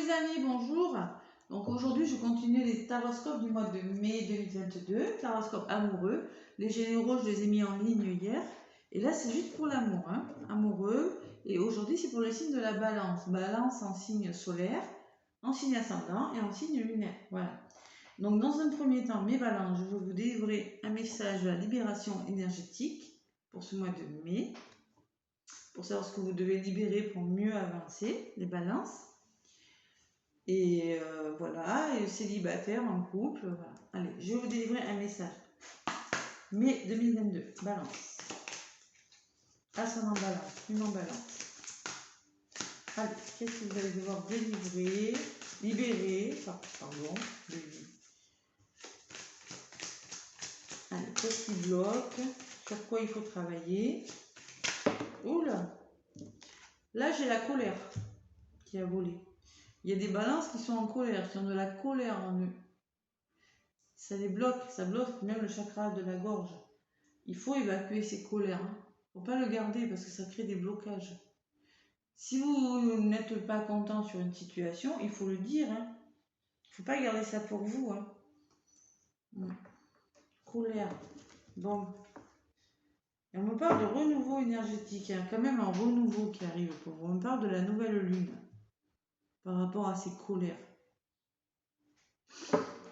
les amis, bonjour. Donc aujourd'hui je continue les taroscopes du mois de mai 2022, taroscope amoureux. Les généraux je les ai mis en ligne hier. Et là c'est juste pour l'amour, hein, amoureux. Et aujourd'hui c'est pour le signe de la balance. Balance en signe solaire, en signe ascendant et en signe lunaire. Voilà. Donc dans un premier temps, mes balances, je vais vous délivrer un message de la libération énergétique pour ce mois de mai. Pour savoir ce que vous devez libérer pour mieux avancer, les balances. Et voilà, et célibataire, en couple, voilà. Allez, je vais vous délivrer un message. Mai 2022, balance. Ascendant balance, lunaire balance. Allez, qu'est-ce que vous allez devoir délivrer, libérer, pardon, allez, qu'est-ce qui bloque, sur quoi il faut travailler. Oula, là j'ai la colère qui a volé. Il y a des balances qui sont en colère, qui ont de la colère en eux. Ça les bloque, ça bloque même le chakra de la gorge. Il faut évacuer ces colères. Il ne faut pas le garder parce que ça crée des blocages. Si vous n'êtes pas content sur une situation, il faut le dire. Il ne faut pas garder ça pour vous. Colère. Bon. Et on me parle de renouveau énergétique. Il y a quand même un renouveau qui arrive pour vous. On me parle de la nouvelle lune par rapport à ces colères.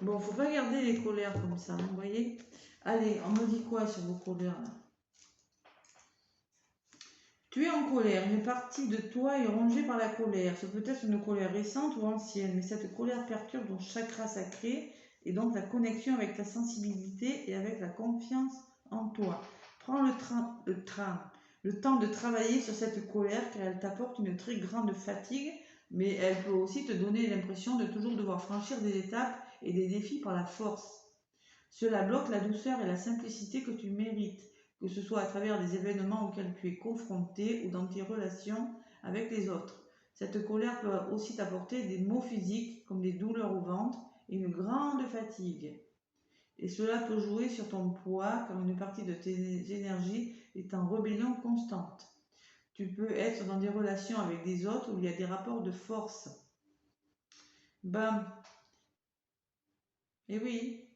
Bon, il ne faut pas garder les colères comme ça, vous voyez. Allez, on me dit quoi sur vos colères là? Tu es en colère, une partie de toi est rongée par la colère. Ce peut être une colère récente ou ancienne, mais cette colère perturbe ton chakra sacré et donc la connexion avec ta sensibilité et avec la confiance en toi. Prends le temps de travailler sur cette colère car elle t'apporte une très grande fatigue, mais elle peut aussi te donner l'impression de toujours devoir franchir des étapes et des défis par la force. Cela bloque la douceur et la simplicité que tu mérites, que ce soit à travers des événements auxquels tu es confronté ou dans tes relations avec les autres. Cette colère peut aussi t'apporter des maux physiques comme des douleurs au ventre et une grande fatigue. Et cela peut jouer sur ton poids car une partie de tes énergies est en rébellion constante. Tu peux être dans des relations avec des autres où il y a des rapports de force. Bam. Et oui,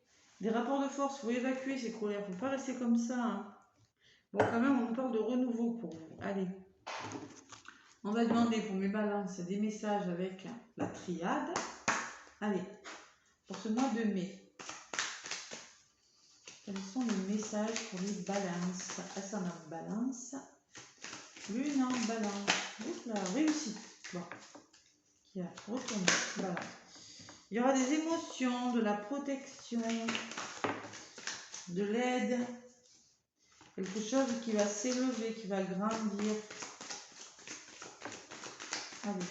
des rapports de force, il faut évacuer ces colères, il ne faut pas rester comme ça. Bon, quand même, on parle de renouveau pour vous. Allez, on va demander pour mes balances des messages avec la triade. Allez, pour ce mois de mai, quels sont les messages pour les balances? Ascendant balance, lune en balance. Oups là, réussite. Bon, qui a retourné, balance. Il y aura des émotions, de la protection, de l'aide, quelque chose qui va s'élever, qui va grandir. Allez.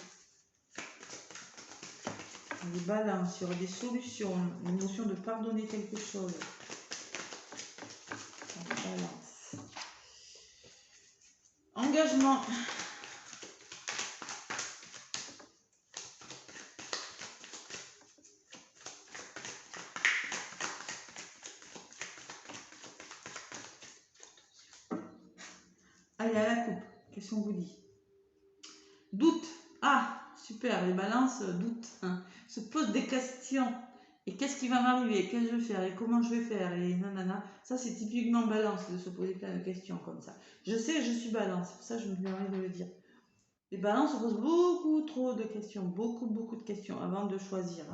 Les balances, il y aura des solutions, l'émotion de pardonner quelque chose. Balance. Engagement. Allez, à la coupe, qu'est-ce qu'on vous dit? Doute. Ah, super, les balances doutent, se posent des questions. Et qu'est-ce qui va m'arriver? Qu'est-ce que je vais faire? Et comment je vais faire? Et nanana. Ça, c'est typiquement balance de se poser plein de questions comme ça. Je sais, je suis balance, c'est pour ça que je me permets de le dire. Les balances se posent beaucoup trop de questions, beaucoup de questions avant de choisir.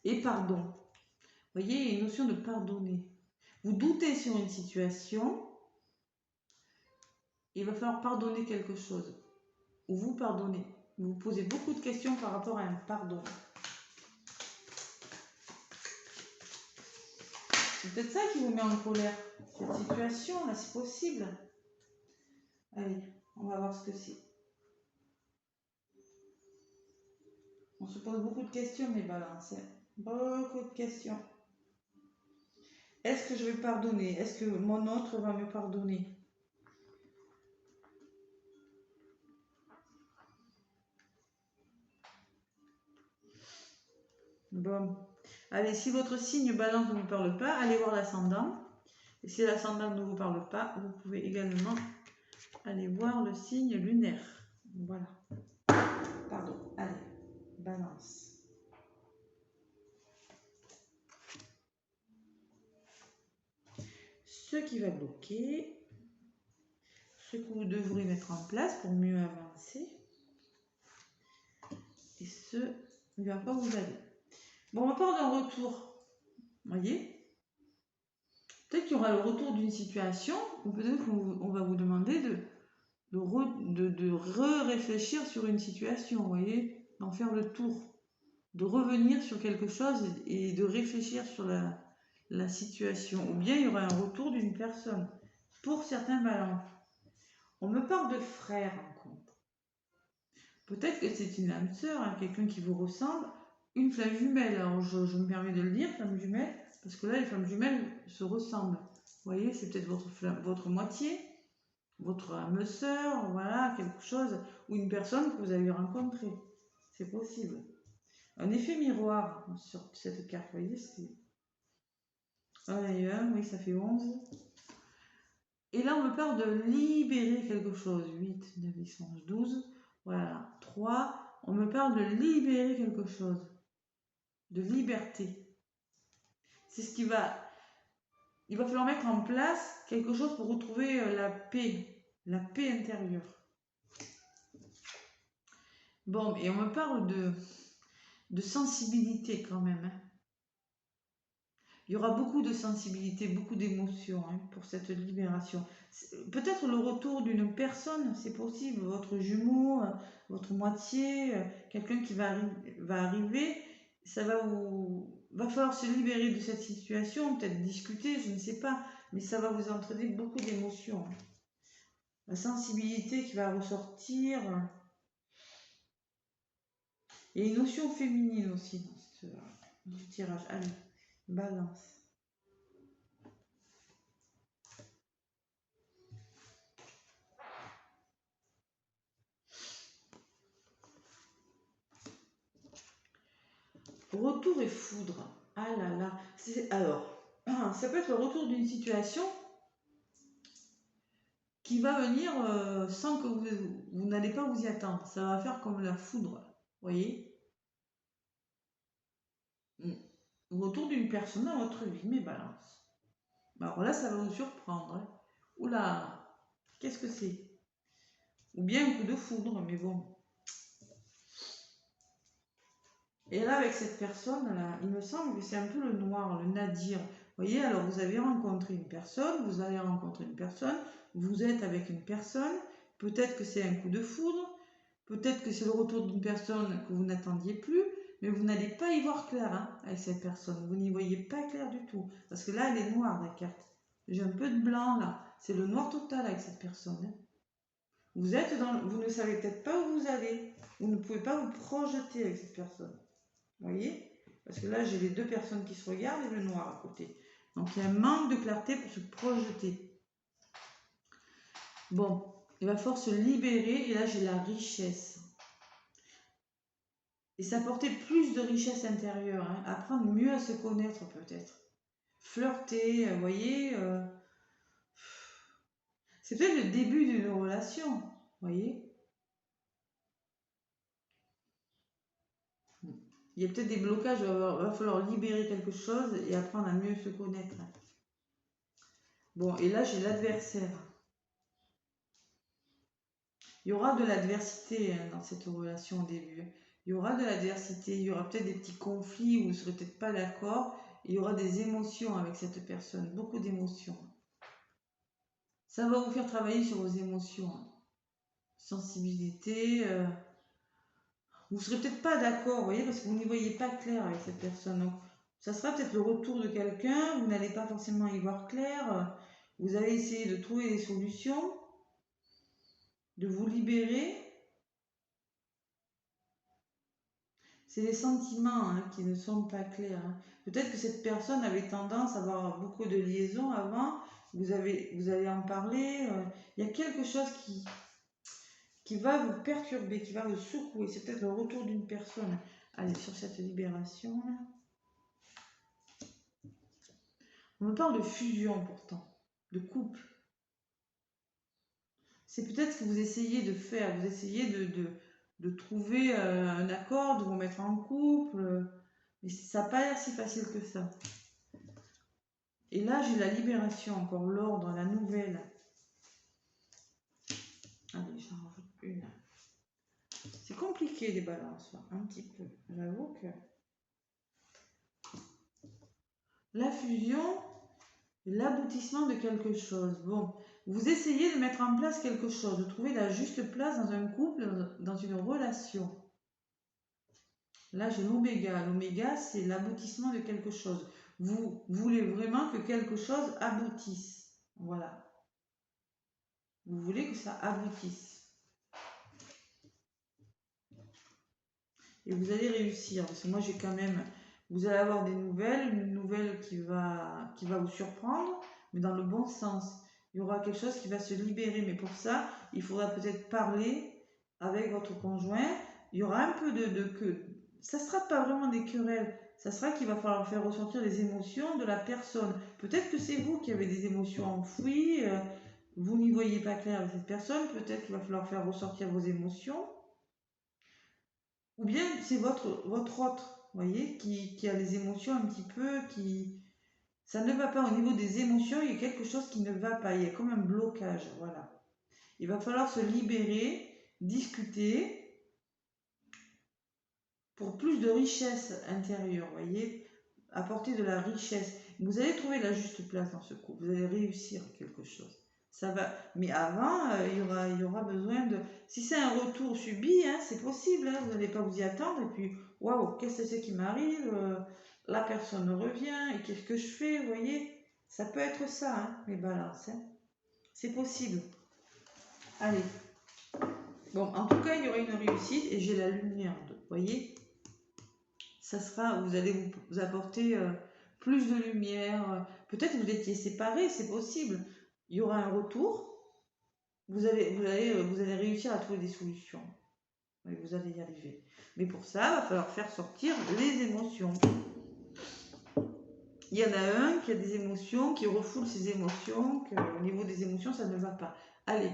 Et pardon. Vous voyez, il y a une notion de pardonner. Vous doutez sur une situation, il va falloir pardonner quelque chose. Ou vous pardonnez. Vous vous posez beaucoup de questions par rapport à un pardon. C'est peut-être ça qui vous met en colère. Cette situation-là, c'est possible. Allez, on va voir ce que c'est. On se pose beaucoup de questions, mes balances. Beaucoup de questions. Est-ce que je vais pardonner? Est-ce que mon autre va me pardonner? Bon. Allez, si votre signe balance ne vous parle pas, allez voir l'ascendant. Et si l'ascendant ne vous parle pas, vous pouvez également aller voir le signe lunaire. Voilà. Pardon. Allez. ce qui va bloquer, ce que vous devrez mettre en place pour mieux avancer et ce vers quoi vous allez. Bon, on part d'un retour, voyez. Peut-être qu'il y aura le retour d'une situation, ou peut-être qu'on va vous demander de réfléchir sur une situation, vous voyez, d'en faire le tour, de revenir sur quelque chose et de réfléchir sur la situation. Ou bien il y aura un retour d'une personne. Pour certains balances, on me parle de frère en contre. Peut-être que c'est une âme sœur, hein, quelqu'un qui vous ressemble, une flamme jumelle. Alors je me permets de le dire, flamme jumelle, parce que là les flammes jumelles se ressemblent. Vous voyez, c'est peut-être votre moitié, votre âme sœur, voilà, quelque chose, ou une personne que vous avez rencontrée. C'est possible. Un effet miroir sur cette carte, vous voyez, c'est 1 et 1, oui, ça fait 11. Et là, on me parle de libérer quelque chose. 8, 9, 10, 11, 12. Voilà. 3, on me parle de libérer quelque chose. De liberté. C'est ce qui va... Il va falloir mettre en place quelque chose pour retrouver la paix intérieure. Bon, et on me parle de sensibilité quand même. Hein. Il y aura beaucoup de sensibilité, beaucoup d'émotions pour cette libération. Peut-être le retour d'une personne, c'est possible, votre jumeau, votre moitié, quelqu'un qui va arriver, ça va falloir se libérer de cette situation, peut-être discuter, je ne sais pas, mais ça va vous entraîner beaucoup d'émotions. La sensibilité qui va ressortir. Il y a une notion féminine aussi dans ce tirage. Allez, balance. Retour et foudre. Ah là là. Alors, ça peut être le retour d'une situation qui va venir sans que vous n'allez pas vous y attendre. Ça va faire comme la foudre. Vous voyez? Retour d'une personne dans votre vie, mais balance. Alors là, ça va vous surprendre. Hein. Oula, qu'est-ce que c'est? Ou bien un coup de foudre, mais bon. Et là, avec cette personne-là, il me semble que c'est un peu le noir, le nadir. Vous voyez, alors vous avez rencontré une personne, vous allez rencontrer une personne, vous êtes avec une personne, peut-être que c'est un coup de foudre, peut-être que c'est le retour d'une personne que vous n'attendiez plus, mais vous n'allez pas y voir clair avec cette personne. Vous n'y voyez pas clair du tout. Parce que là, elle est noire, la carte. J'ai un peu de blanc là. C'est le noir total avec cette personne. Vous ne savez peut-être pas où vous allez. Vous ne pouvez pas vous projeter avec cette personne. Vous voyez? Parce que là, j'ai les deux personnes qui se regardent et le noir à côté. Donc, il y a un manque de clarté pour se projeter. Bon, il va falloir se libérer. Et là, j'ai la richesse. Et s'apporter plus de richesse intérieure. Hein. Apprendre mieux à se connaître, peut-être. Flirter, vous voyez. C'est peut-être le début d'une relation. Vous voyez? Il y a peut-être des blocages, il va falloir libérer quelque chose et apprendre à mieux se connaître. Bon, et là, j'ai l'adversaire. Il y aura de l'adversité dans cette relation au début. Il y aura de l'adversité, il y aura peut-être des petits conflits où vous ne serez peut-être pas d'accord. Il y aura des émotions avec cette personne, beaucoup d'émotions. Ça va vous faire travailler sur vos émotions. Sensibilité. Vous ne serez peut-être pas d'accord, vous voyez, parce que vous n'y voyez pas clair avec cette personne. Donc, ça sera peut-être le retour de quelqu'un, vous n'allez pas forcément y voir clair. Vous allez essayer de trouver des solutions, de vous libérer. C'est les sentiments qui ne sont pas clairs. Peut-être que cette personne avait tendance à avoir beaucoup de liaisons avant, vous allez en parler. Il y a quelque chose qui va vous perturber, qui va vous secouer. C'est peut-être le retour d'une personne. Allez, sur cette libération là. On me parle de fusion pourtant, de couple. C'est peut-être ce que vous essayez de faire. Vous essayez de trouver un accord, de vous mettre en couple. Mais ça n'a pas l'air si facile que ça. Et là, j'ai la libération, encore l'ordre, la nouvelle. Allez, j'en rajoute une. C'est compliqué les balances, là, un petit peu. J'avoue que la fusion, l'aboutissement de quelque chose. Bon, vous essayez de mettre en place quelque chose, de trouver la juste place dans un couple, dans une relation. Là, j'ai l'oméga. L'oméga, c'est l'aboutissement de quelque chose. Vous voulez vraiment que quelque chose aboutisse. Voilà. Vous voulez que ça aboutisse. Et vous allez réussir. Parce que moi, j'ai quand même... Vous allez avoir des nouvelles, une nouvelle qui va vous surprendre, mais dans le bon sens. Il y aura quelque chose qui va se libérer. Mais pour ça, il faudra peut-être parler avec votre conjoint. Il y aura un peu de ça ne sera pas vraiment des querelles. Ça sera qu'il va falloir faire ressentir les émotions de la personne. Peut-être que c'est vous qui avez des émotions enfouies. Vous n'y voyez pas clair avec cette personne. Peut-être qu'il va falloir faire ressortir vos émotions. Ou bien c'est votre autre, voyez, qui a les émotions un petit peu, ça ne va pas au niveau des émotions, il y a quelque chose qui ne va pas, il y a comme un blocage, voilà. Il va falloir se libérer, discuter pour plus de richesse intérieure, voyez, apporter de la richesse. Vous allez trouver la juste place dans ce couple, vous allez réussir quelque chose. Ça va, mais avant, il y aura besoin de... Si c'est un retour subi, hein, c'est possible, hein, vous n'allez pas vous y attendre, et puis, waouh, qu'est-ce que c'est qui m'arrive, la personne revient, et qu'est-ce que je fais, vous voyez? Ça peut être ça, hein, les balances, hein. C'est possible. Allez. Bon, en tout cas, il y aura une réussite, et j'ai la lumière, vous voyez? Ça sera, vous allez vous apporter plus de lumière. Peut-être que vous étiez séparés, c'est possible. Il y aura un retour. Vous allez réussir à trouver des solutions. Et vous allez y arriver. Mais pour ça, il va falloir faire sortir les émotions. Il y en a un qui a des émotions, qui refoule ses émotions, qu'au niveau des émotions, ça ne va pas. Allez,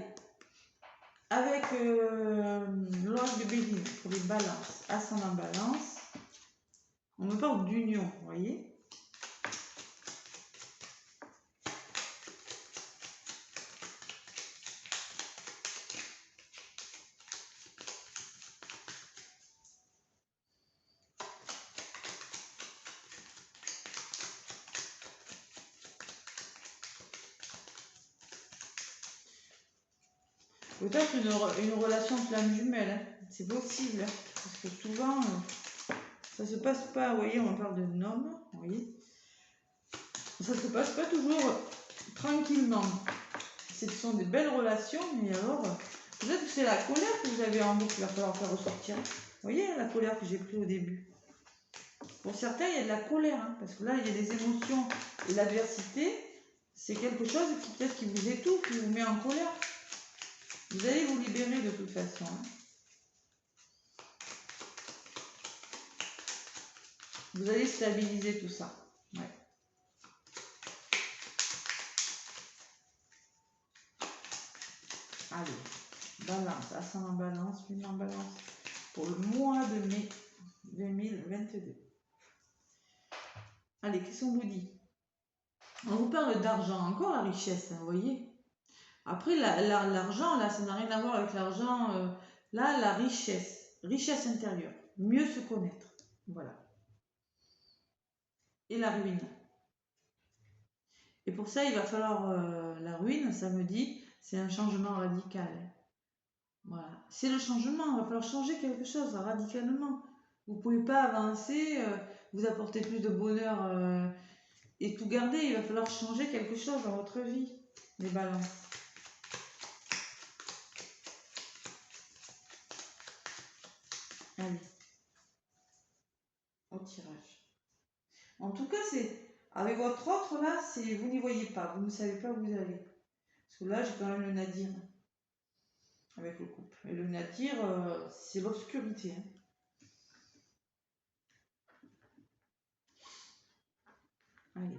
avec l'ange de Béline pour les balances, ascendant balance, on me parle d'union, vous voyez? Peut-être une relation flamme jumelle, hein. C'est possible, hein. Parce que souvent, ça se passe pas, vous voyez, on parle d'un homme, vous voyez, ça se passe pas toujours tranquillement. Ce sont des belles relations, mais alors, peut-être que c'est la colère que vous avez en vous qu'il va falloir faire ressortir. Vous voyez, la colère que j'ai pris au début. Pour certains, il y a de la colère, hein, parce que là, il y a des émotions et l'adversité, c'est quelque chose qui peut-être qui vous étouffe, qui vous met en colère. Vous allez vous libérer de toute façon, hein. Vous allez stabiliser tout ça. Ouais. Allez, balance, ascendant balance, lune en balance, pour le mois de mai 2022. Allez, qu'est-ce qu'on vous dit? On vous parle d'argent, encore la richesse, hein, vous voyez. Après, l'argent, là, ça n'a rien à voir avec l'argent. Là, la richesse intérieure, mieux se connaître. Voilà. Et la ruine. Et pour ça, il va falloir la ruine, ça me dit, c'est un changement radical. Voilà. C'est le changement, il va falloir changer quelque chose radicalement. Vous ne pouvez pas avancer, vous apporter plus de bonheur et tout garder. Il va falloir changer quelque chose dans votre vie, les balances. Allez, au tirage. En tout cas, c'est avec votre autre là, c'est vous n'y voyez pas, vous ne savez pas où vous allez. Parce que là, j'ai quand même le nadir avec le couple. Et le nadir, c'est l'obscurité, hein. Allez.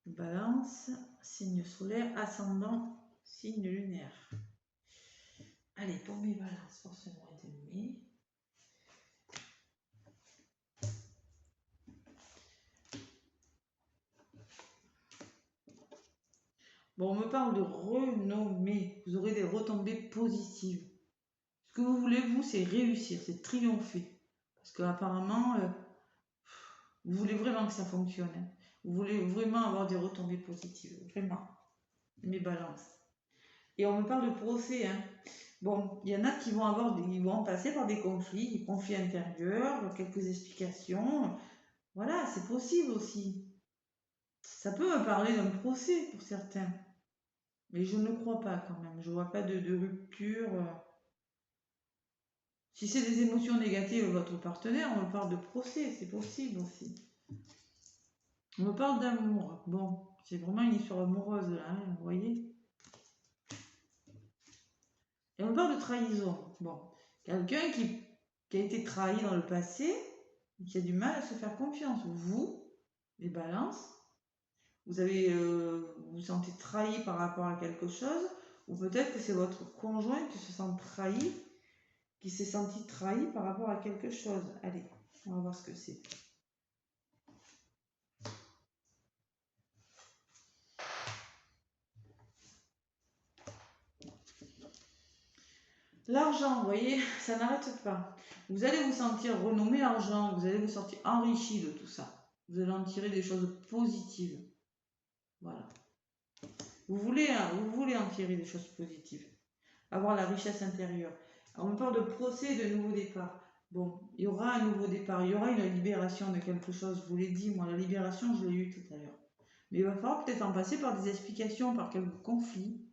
Balance, signe solaire, ascendant, signe lunaire. Allez, pour mes balances, pour ce mois de mai. Bon, on me parle de renommée. Vous aurez des retombées positives. Ce que vous voulez, vous, c'est réussir, c'est triompher. Parce qu'apparemment, vous voulez vraiment que ça fonctionne. Hein. Vous voulez vraiment avoir des retombées positives. Vraiment. Mes balances. Et on me parle de procès. Hein. Bon, il y en a qui vont passer par des conflits intérieurs, quelques explications. Voilà, c'est possible aussi. Ça peut me parler d'un procès pour certains. Mais je ne crois pas quand même. Je ne vois pas de rupture. Si c'est des émotions négatives de votre partenaire, on me parle de procès, c'est possible aussi. On me parle d'amour. Bon, c'est vraiment une histoire amoureuse là, hein, vous voyez. Et on me parle de trahison. Bon, quelqu'un qui a été trahi dans le passé, qui a du mal à se faire confiance. Vous, les balances, vous vous sentez trahi par rapport à quelque chose, ou peut-être que c'est votre conjoint qui se sent trahi, qui s'est senti trahi par rapport à quelque chose. Allez, on va voir ce que c'est. L'argent, vous voyez, ça n'arrête pas. Vous allez vous sentir renommé l'argent, vous allez vous sentir enrichi de tout ça. Vous allez en tirer des choses positives. Voilà. Vous voulez en tirer des choses positives. Avoir la richesse intérieure. Alors, on parle de procès et de nouveau départ. Bon, il y aura un nouveau départ, il y aura une libération de quelque chose. Je vous l'ai dit, moi, la libération, je l'ai eue tout à l'heure. Mais il va falloir peut-être en passer par des explications, par quelques conflits,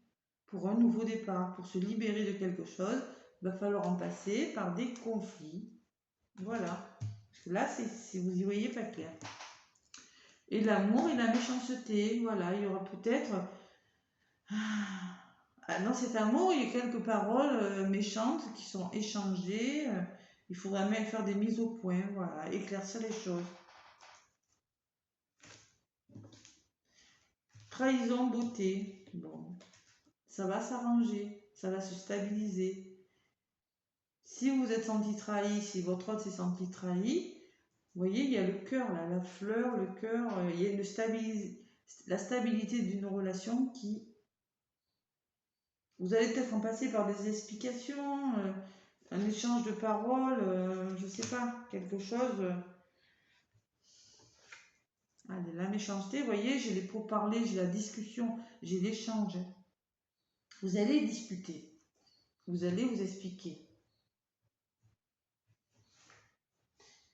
pour un nouveau départ, pour se libérer de quelque chose. Il va falloir en passer par des conflits. Voilà. Parce que là, vous y voyez pas clair. Et l'amour et la méchanceté. Voilà, il y aura peut-être... Dans cet amour, il y a quelques paroles méchantes qui sont échangées. Il faudra même faire des mises au point, voilà, éclaircir les choses. Trahison, beauté. Bon, ça va s'arranger, ça va se stabiliser. Si vous êtes senti trahi, si votre autre s'est senti trahi, vous voyez, il y a le cœur là, la fleur, le cœur, il y a la stabilité d'une relation qui... Vous allez peut-être en passer par des explications, un échange de paroles, je sais pas, quelque chose. Allez, la méchanceté, vous voyez, j'ai les pourparlers, j'ai la discussion, j'ai l'échange. Vous allez discuter, vous allez vous expliquer.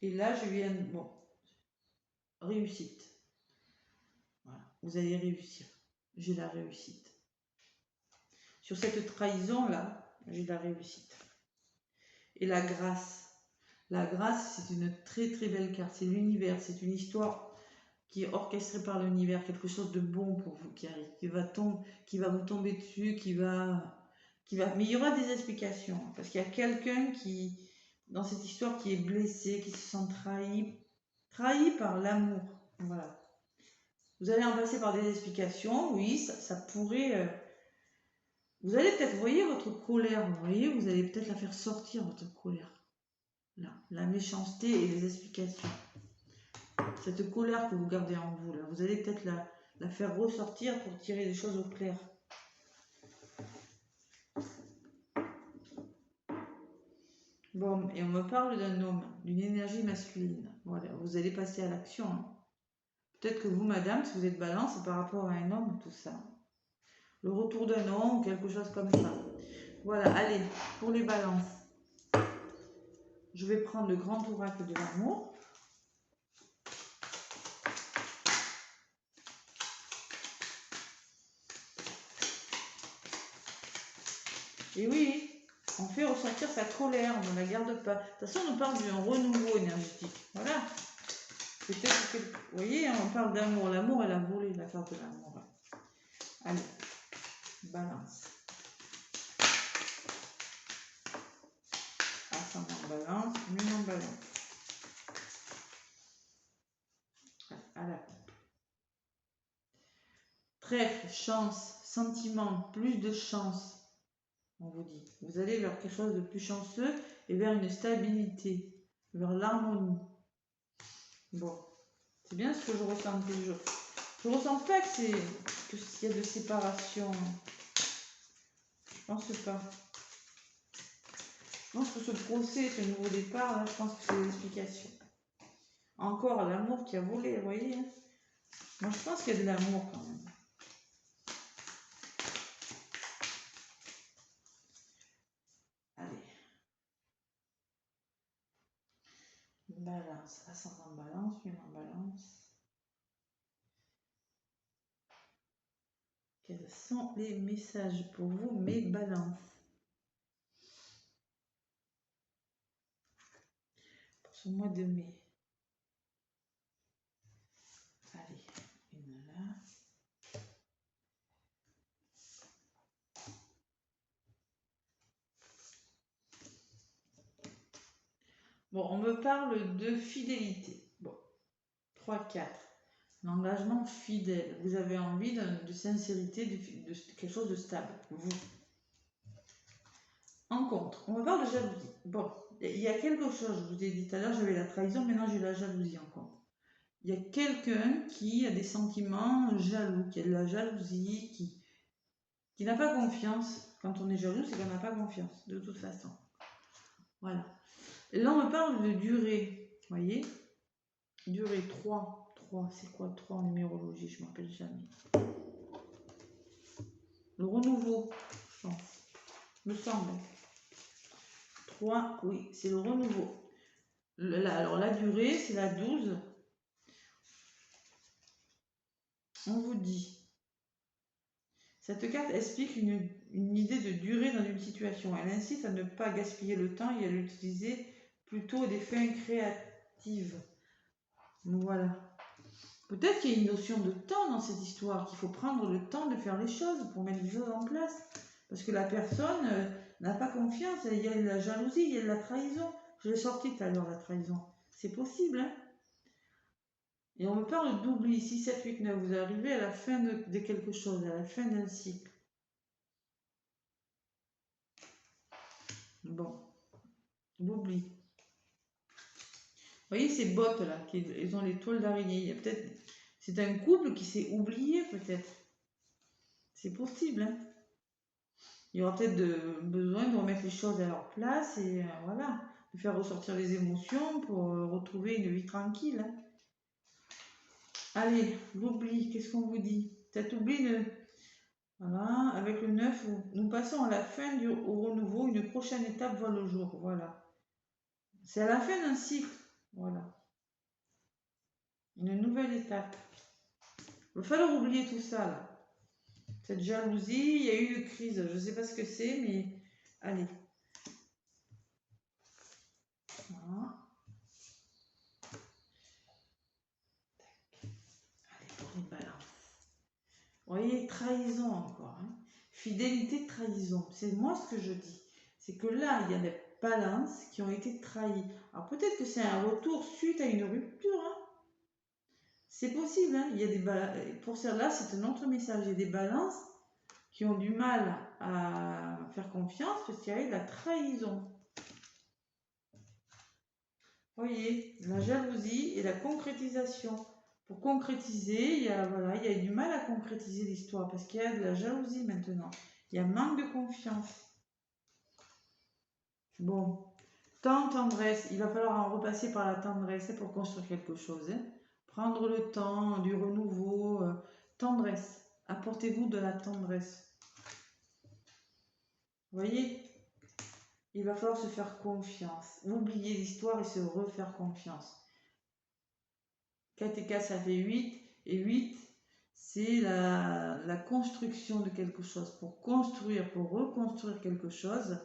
Et là, je viens, bon, réussite. Voilà, vous allez réussir. J'ai la réussite. Sur cette trahison-là, j'ai la réussite. Et la grâce. La grâce, c'est une très très belle carte. C'est l'univers, c'est une histoire qui est orchestrée par l'univers, quelque chose de bon pour vous qui arrive, qui va vous tomber dessus, mais il y aura des explications, parce qu'il y a quelqu'un qui, dans cette histoire, qui est blessé, qui se sent trahi par l'amour. Voilà. Vous allez en passer par des explications, oui, ça pourrait... Vous allez peut-être, vous voyez votre colère, vous voyez, vous allez peut-être la faire sortir, votre colère. Là, la méchanceté et les explications. Cette colère que vous gardez en vous, là, vous allez peut-être la faire ressortir pour tirer des choses au clair. Bon, et on me parle d'un homme, d'une énergie masculine. Voilà, vous allez passer à l'action. Hein. Peut-être que vous, madame, si vous êtes balance, c'est par rapport à un homme, tout ça. Le retour d'un homme ou quelque chose comme ça. Voilà, allez, pour les balances. Je vais prendre le grand oracle de l'amour. Et oui, on fait ressortir sa colère, on ne la garde pas. De toute façon, on nous parle d'un renouveau énergétique. Voilà. Peut-être que, vous voyez, on parle d'amour. L'amour, elle a volé la carte de l'amour. Allez, balance. Ascendant balance, lumière balance. À la coupe. Trèfle, chance, sentiment, plus de chance. On vous dit, vous allez vers quelque chose de plus chanceux et vers une stabilité, vers l'harmonie. Bon, c'est bien ce que je ressens toujours. Je ressens pas que c'est qu'il y a de séparation. Je pense pas. Je pense que ce procès, ce nouveau départ, là, je pense que c'est l'explication. Encore l'amour qui a volé, vous voyez. Hein. Moi, je pense qu'il y a de l'amour quand même. Allez. Balance. Ascendant balance, lune en balance. Quels sont les messages pour vous, mes balances? Pour ce mois de mai. Allez, une là. Bon, on me parle de fidélité. Bon, 3, 4. Un engagement fidèle. Vous avez envie de sincérité, de quelque chose de stable. Vous. En contre, on me parle de jalousie. Bon, il y a quelque chose, je vous ai dit tout à l'heure, j'avais la trahison, maintenant j'ai la jalousie encore. Il y a quelqu'un qui a des sentiments jaloux, qui a de la jalousie, qui n'a pas confiance. Quand on est jaloux, c'est qu'on n'a pas confiance, de toute façon. Voilà. Et là, on me parle de durée, vous voyez? Durée 3. 3, c'est quoi 3 en numérologie? Je ne m'appelle jamais. Le renouveau, je pense. Me semble. 3, oui, c'est le renouveau. Alors la durée, c'est la 12. On vous dit. Cette carte explique une idée de durée dans une situation. Elle incite à ne pas gaspiller le temps et à l'utiliser plutôt à des fins créatives. Voilà. Peut-être qu'il y a une notion de temps dans cette histoire, qu'il faut prendre le temps de faire les choses pour mettre les choses en place. Parce que la personne n'a pas confiance, il y a de la jalousie, il y a de la trahison. Je l'ai sorti tout à l'heure, la trahison. C'est possible, hein? Et on me parle d'oubli, 6, 7, 8, 9. Vous arrivez à la fin de quelque chose, à la fin d'un cycle. Bon, l'oubli. Vous voyez ces bottes là, ils ont les toiles d'araignée. Peut-être, c'est un couple qui s'est oublié peut-être. C'est possible. Hein. Il y aura peut-être besoin de remettre les choses à leur place et voilà, de faire ressortir les émotions pour retrouver une vie tranquille. Hein. Allez, l'oubli, qu'est-ce qu'on vous dit? Peut-être oubli de... Voilà, avec le 9, nous passons à la fin au renouveau, une prochaine étape voit le jour. Voilà. C'est à la fin d'un cycle. Voilà. Une nouvelle étape. Il va falloir oublier tout ça, là. Cette jalousie, il y a eu une crise. Je ne sais pas ce que c'est, mais allez. Voilà. Allez, pour les balances. Vous voyez, trahison encore. Hein. Fidélité, trahison. C'est moi ce que je dis. C'est que là, il y a des balances qui ont été trahies. Alors peut-être que c'est un retour suite à une rupture. Hein. C'est possible. Hein. Il y a des pour celle-là, c'est un autre message. Il y a des balances qui ont du mal à faire confiance parce qu'il y a eu de la trahison. Vous voyez, la jalousie et la concrétisation. Pour concrétiser, il y a du mal à concrétiser l'histoire parce qu'il y a de la jalousie maintenant. Il y a manque de confiance. Bon, tendresse, il va falloir en repasser par la tendresse pour construire quelque chose. Hein. Prendre le temps, du renouveau, tendresse. Apportez-vous de la tendresse. Vous voyez, il va falloir se faire confiance. Oublier l'histoire et se refaire confiance. 4 et 4, ça fait 8. Et 8, c'est la construction de quelque chose. Pour construire, pour reconstruire quelque chose.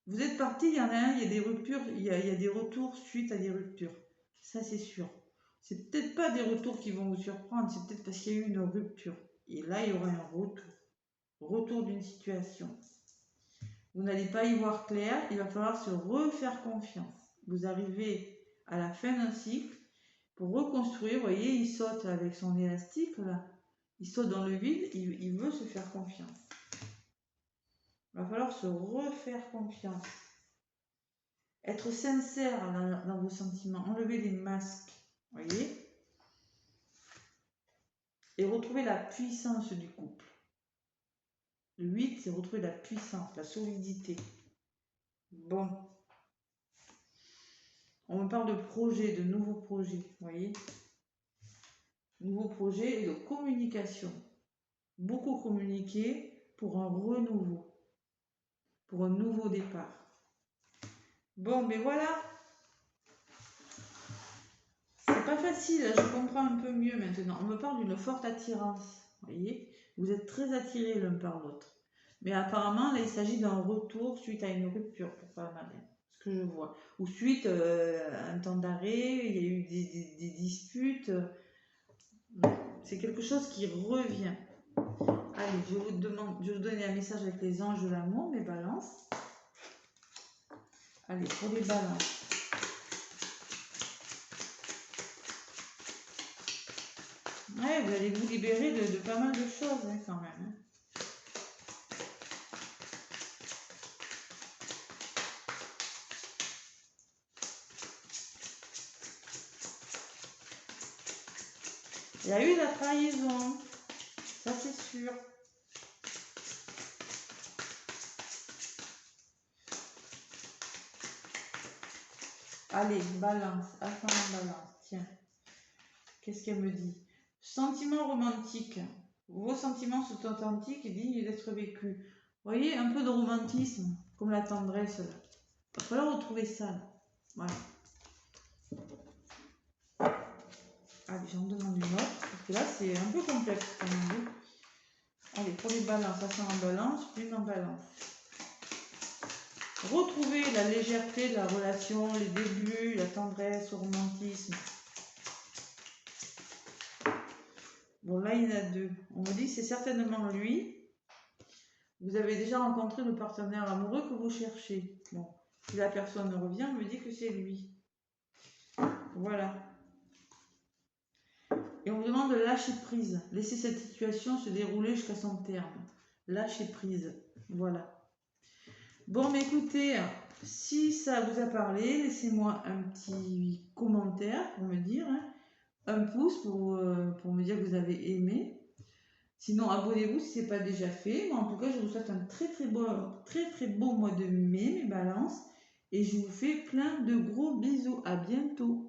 Vous êtes parti, il y en a un, il y a des ruptures, il y a des retours suite à des ruptures. Ça, c'est sûr. C'est peut-être pas des retours qui vont vous surprendre, c'est peut-être parce qu'il y a eu une rupture. Et là, il y aura un retour. Retour d'une situation. Vous n'allez pas y voir clair, il va falloir se refaire confiance. Vous arrivez à la fin d'un cycle, pour reconstruire, vous voyez, il saute avec son élastique, là. Il saute dans le vide, il veut se faire confiance. Il va falloir se refaire confiance. Être sincère dans vos sentiments, enlever les masques, vous voyez. et retrouver la puissance du couple. Le 8, c'est retrouver la puissance, la solidité. Bon. On me parle de projets, de nouveaux projets, vous voyez. Nouveaux projets et de communication. Beaucoup communiquer pour un renouveau, pour un nouveau départ. Bon, mais voilà. C'est pas facile, je comprends un peu mieux maintenant. On me parle d'une forte attirance, vous voyez. Vous êtes très attirés l'un par l'autre. Mais apparemment, là, il s'agit d'un retour suite à une rupture, pour pas mal, ce que je vois. Ou suite à un temps d'arrêt, il y a eu des disputes. C'est quelque chose qui revient. Allez, je vous donner un message avec les anges de l'amour, mes balances. Allez, pour les balances. Ouais, vous allez vous libérer de pas mal de choses, hein, quand même. Hein. Il y a eu la trahison, ça c'est sûr. Allez, balance, ascendant balance, tiens. Qu'est-ce qu'elle me dit? Sentiments romantiques. Vos sentiments sont authentiques et dignes d'être vécus. Vous voyez, un peu de romantisme, comme la tendresse. Il va falloir retrouver ça. Voilà. Allez, j'en demande une autre, parce que là, c'est un peu complexe quand même. Allez, pour les balances, ça en balance, une en balance. Retrouver la légèreté de la relation, les débuts, la tendresse, le romantisme. Bon, là, il y en a deux. On me dit que c'est certainement lui. Vous avez déjà rencontré le partenaire amoureux que vous cherchez. Bon, si la personne revient, on me dit que c'est lui. Voilà. Et on vous demande de lâcher prise. Laisser cette situation se dérouler jusqu'à son terme. Lâcher prise. Voilà. Bon, mais écoutez, si ça vous a parlé, laissez-moi un petit commentaire pour me dire, hein, un pouce pour me dire que vous avez aimé. Sinon, abonnez-vous si ce n'est pas déjà fait. Mais en tout cas, je vous souhaite un très très beau mois de mai, mes balances. Et je vous fais plein de gros bisous. À bientôt.